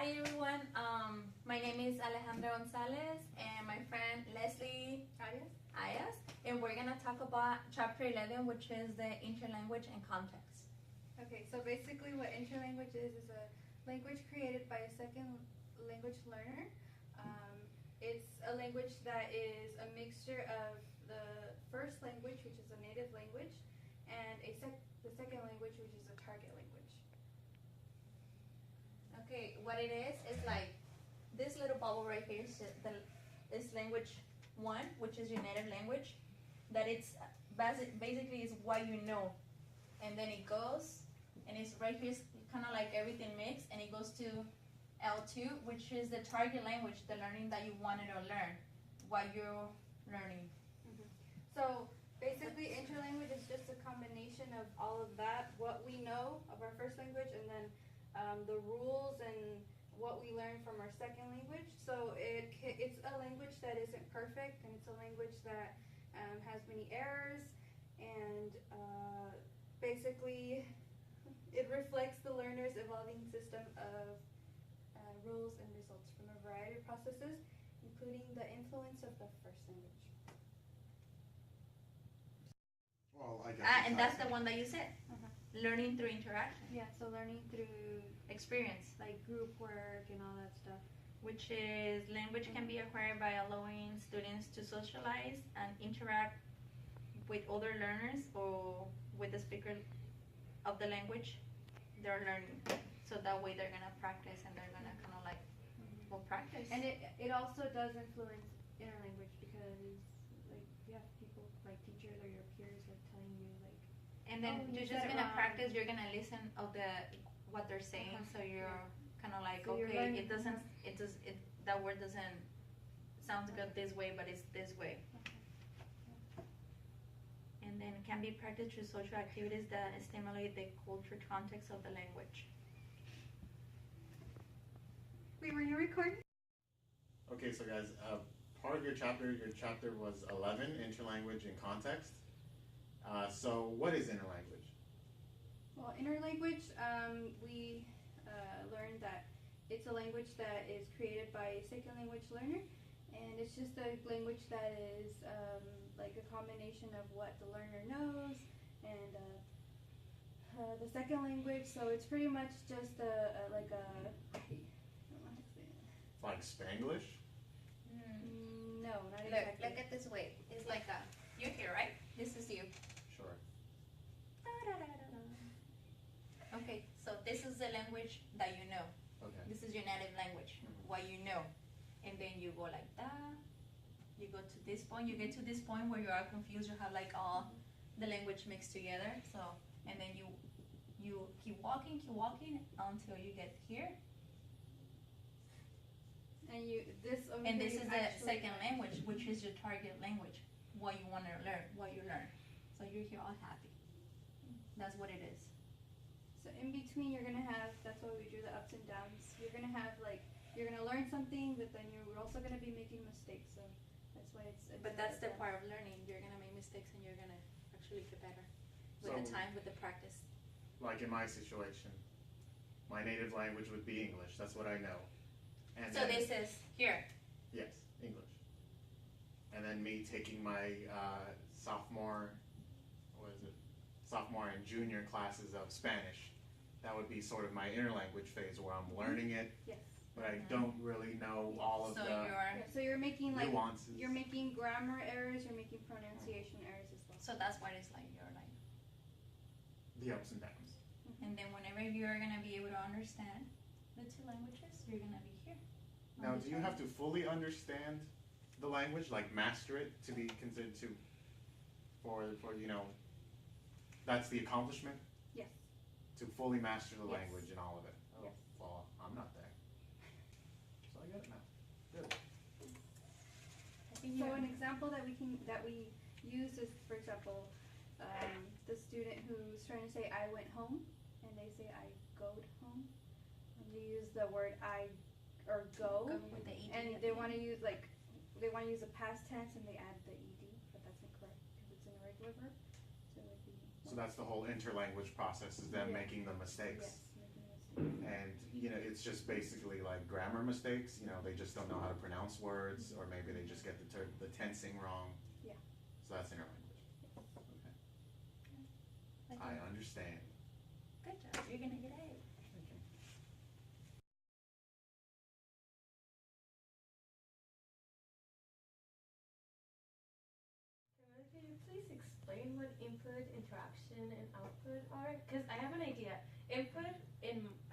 Hi everyone, my name is Alejandra Gonzalez and my friend Leslie Ayas, and we're going to talk about chapter 11, which is the interlanguage and context. Okay, so basically what interlanguage is a language created by a second language learner. It's a language that is a mixture of the first language, which is a native language, and the second language, which is a target language. Okay, what it is like this little bubble right here is language 1, which is your native language, that it's basically is what you know, and then it goes, and it's right here, kind of like everything mixed, and it goes to L2, which is the target language, the learning that you wanted to learn, what you're learning. Mm-hmm. So basically interlanguage is just a combination of all of that, what we know of our first language, and then the rules and what we learn from our second language. So it's a language that isn't perfect, and it's a language that has many errors, and basically it reflects the learner's evolving system of rules and results from a variety of processes, including the influence of the first language. Well, I guess And that's the one that you said. Learning through interaction. Yeah, so learning through experience, like group work and all that stuff. which is language can be acquired by allowing students to socialize and interact with other learners or with the speaker of the language they're learning. So that way they're gonna practice and they're gonna kind of like practice. And it also does influence interlanguage, because like you have people like teachers or your peers like telling you like, and then you're just gonna practice. You're gonna listen of what they're saying. So you're kind of like, so okay, that word doesn't sound good this way, but it's this way. And then can be practiced through social activities that stimulate the culture context of the language. Wait, were you recording? Okay, so guys, part of your chapter was 11, interlanguage and context. So what is interlanguage? Well, interlanguage, we learned that it's a language that is created by a second language learner, and it's just a language that is like a combination of what the learner knows and the second language. So it's pretty much just like a I don't know how to say it. Like Spanglish? No, not exactly. Look at this way. It's like you're here, right? This is you. Sure. Okay, so this is the language that you know. Okay. This is your native language, what you know. And then you go like that. You go to this point. You get to this point where you are confused. You have like all the language mixed together. So, and then you keep walking until you get here. And this is the second language, which is your target language, what you want to learn, what you learn. So you're here all happy. That's what it is. So in between, you're gonna have, that's why we drew the ups and downs. You're gonna have like, you're gonna learn something, but then you're also gonna be making mistakes. So that's why it's. But that's the part of learning. You're gonna make mistakes and you're gonna actually get better with the time, with the practice. Like in my situation, my native language would be English. That's what I know. And so this is here. Yes, English. And then me taking my sophomore and junior classes of Spanish. That would be sort of my interlanguage phase where I'm learning it, yes, but I don't really know all of so you're making like nuances. You're making grammar errors. You're making pronunciation errors as well. So that's what it's like. You're like the ups and downs. And then whenever you're gonna be able to understand the two languages, you're gonna be here. Now, do you have to fully understand the language, like master it, to be considered for that's the accomplishment? Yes. To fully master the Yes. language and all of it? Oh, yes. Well, I'm not there. So I get it now. Good. So an example that we use is, for example, the student who's trying to say I went home, and they say I goed home, and they use the word I or go with the ed, and they want to use a past tense, and they add the ed, but that's incorrect because it's an irregular verb. So it would be. So that's the whole interlanguage process, is them making the mistakes. Yes, making mistakes. and it's just basically like grammar mistakes. They just don't know how to pronounce words, or maybe they just get the tensing wrong. Yeah. So that's interlanguage. Okay. I understand. Good job. You're gonna get A. Thank you. Can you please explain what input, interaction, and output are? Because I have an idea. Input,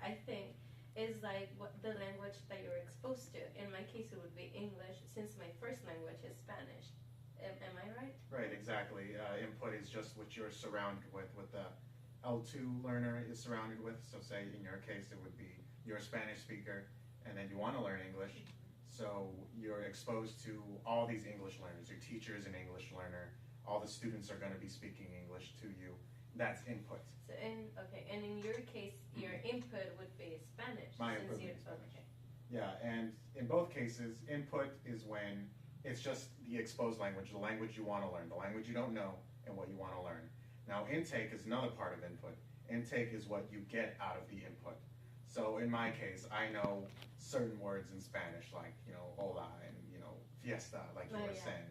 I think, is like what the language that you're exposed to. In my case, it would be English, since my first language is Spanish. Am I right? Right, exactly. Input is just what you're surrounded with, what the L2 learner is surrounded with. So say in your case, it would be you're a Spanish speaker, and then you want to learn English. So you're exposed to all these English learners. Your teacher is an English learner. All the students are going to be speaking English to you. That's input. So and in your case, your input would be Spanish. My since input would you're be Spanish. okay. Yeah, and in both cases, input is when it's just the exposed language, the language you want to learn, the language you don't know, and what you want to learn. Now, intake is another part of input. Intake is what you get out of the input. So in my case, I know certain words in Spanish, like, hola and, fiesta, like you were saying.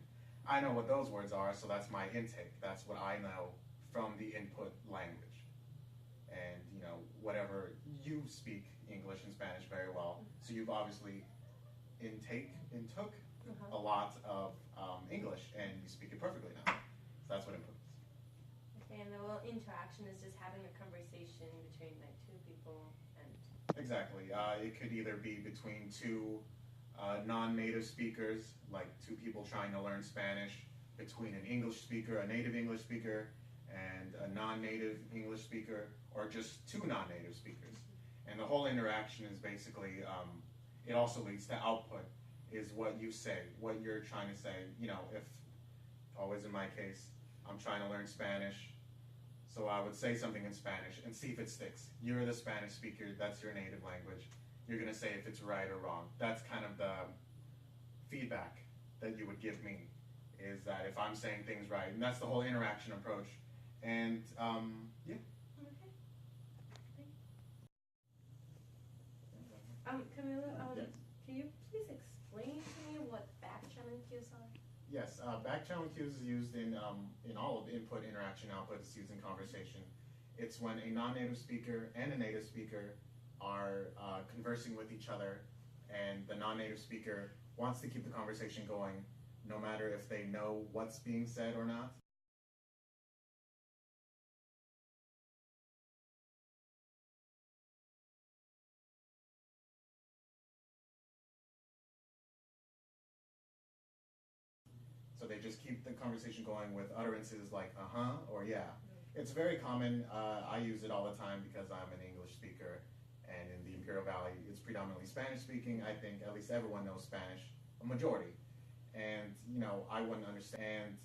I know what those words are, so that's my intake. That's what I know from the input language. And, whatever you speak English and Spanish very well, so you've obviously intook a lot of English, and you speak it perfectly now. So that's what input is. Okay, and the interaction is just having a conversation between like two people and. Exactly. It could either be between two non-native speakers, like two people trying to learn Spanish, between an English speaker, a native English speaker, and a non-native English speaker, or just two non-native speakers. And the whole interaction is basically, it also leads to output, is what you say, what you're trying to say. If, always in my case, I'm trying to learn Spanish, so I would say something in Spanish and see if it sticks. You're the Spanish speaker, that's your native language. You're going to say if it's right or wrong. That's kind of the feedback that you would give me, is that if I'm saying things right, and that's the whole interaction approach. And yeah. Okay. Camila, Yes. can you please explain to me what back-channel cues are? Yes, back-channel cues is used in all of input, interaction, output. It's used in conversation. It's when a non-native speaker and a native speaker are conversing with each other, and the non-native speaker wants to keep the conversation going, no matter if they know what's being said or not. So they just keep the conversation going with utterances like uh-huh or yeah. It's very common. I use it all the time because I'm an English speaker, and in the Imperial Valley, it's predominantly Spanish speaking. I think at least everyone knows Spanish, a majority. And I wouldn't understand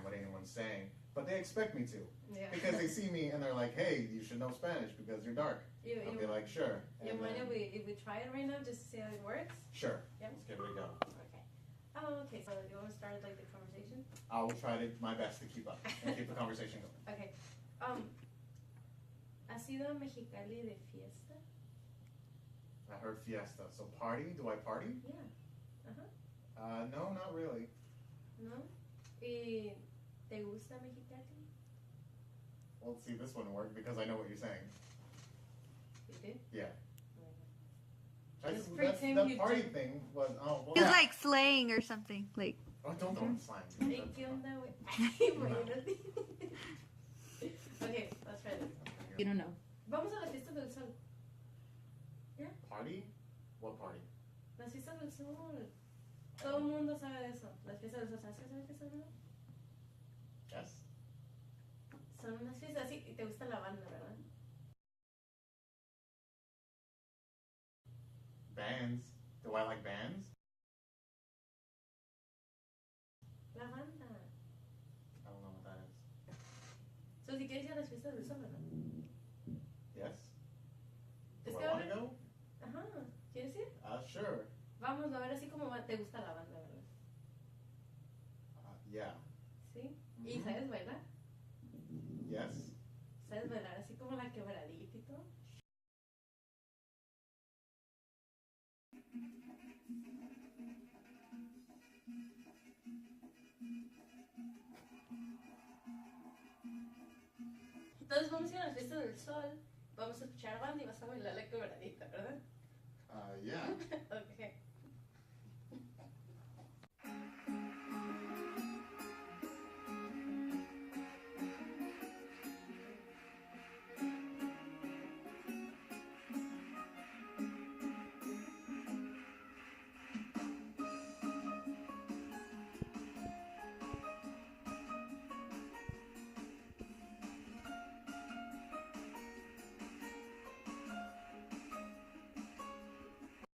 what anyone's saying, but they expect me to. Yeah. Because they see me and they're like, hey, you should know Spanish because you're dark. I'll be like, sure. You And mind then, if we try it right now just to see how it works? sure. Yeah. Let's give it a go. Okay. Oh, okay. So you want to start like the conversation? I will try my best to keep up and keep the conversation going. Okay. ¿Has ido a Mexicali de fiesta? I heard fiesta. So party? Do I party? Yeah. No, not really. ¿No? ¿Y te gusta Mexicali? Well, see, this wouldn't work because I know what you're saying. You do? Yeah. Just That's, pretend that you party don't. thing was, oh, well. It's like slang or something. Like, Oh, don't throw in slang. Hey, ¿qué onda, güey? Ay, imagínate. Okay, let's try this. you don't know. Vamos a la fiesta del sol. Party? What party? Las fiestas del sol. Todo el mundo sabe de eso. Las fiestas del sol. ¿Sabes qué son las fiestas del sol? Yes. Son unas fiestas así. Y te gusta la banda, ¿verdad? Bands. Do I like bands? La banda. I don't know what that is. So, si quieres ir a las fiestas del sol, ¿verdad? Yes. Es Do que I want ahora. to go? Ajá. ¿Quieres ir? Sure. Vamos a ver así como te gusta la banda, ¿verdad? Yeah. ¿Sí? ¿Y Mhm. sabes bailar? Yes. ¿Sabes bailar así como la quebradita y todo? Entonces vamos a ir a la fiesta del sol, vamos a escuchar banda y vas a bailar la quebradita, ¿verdad? Yeah. Okay.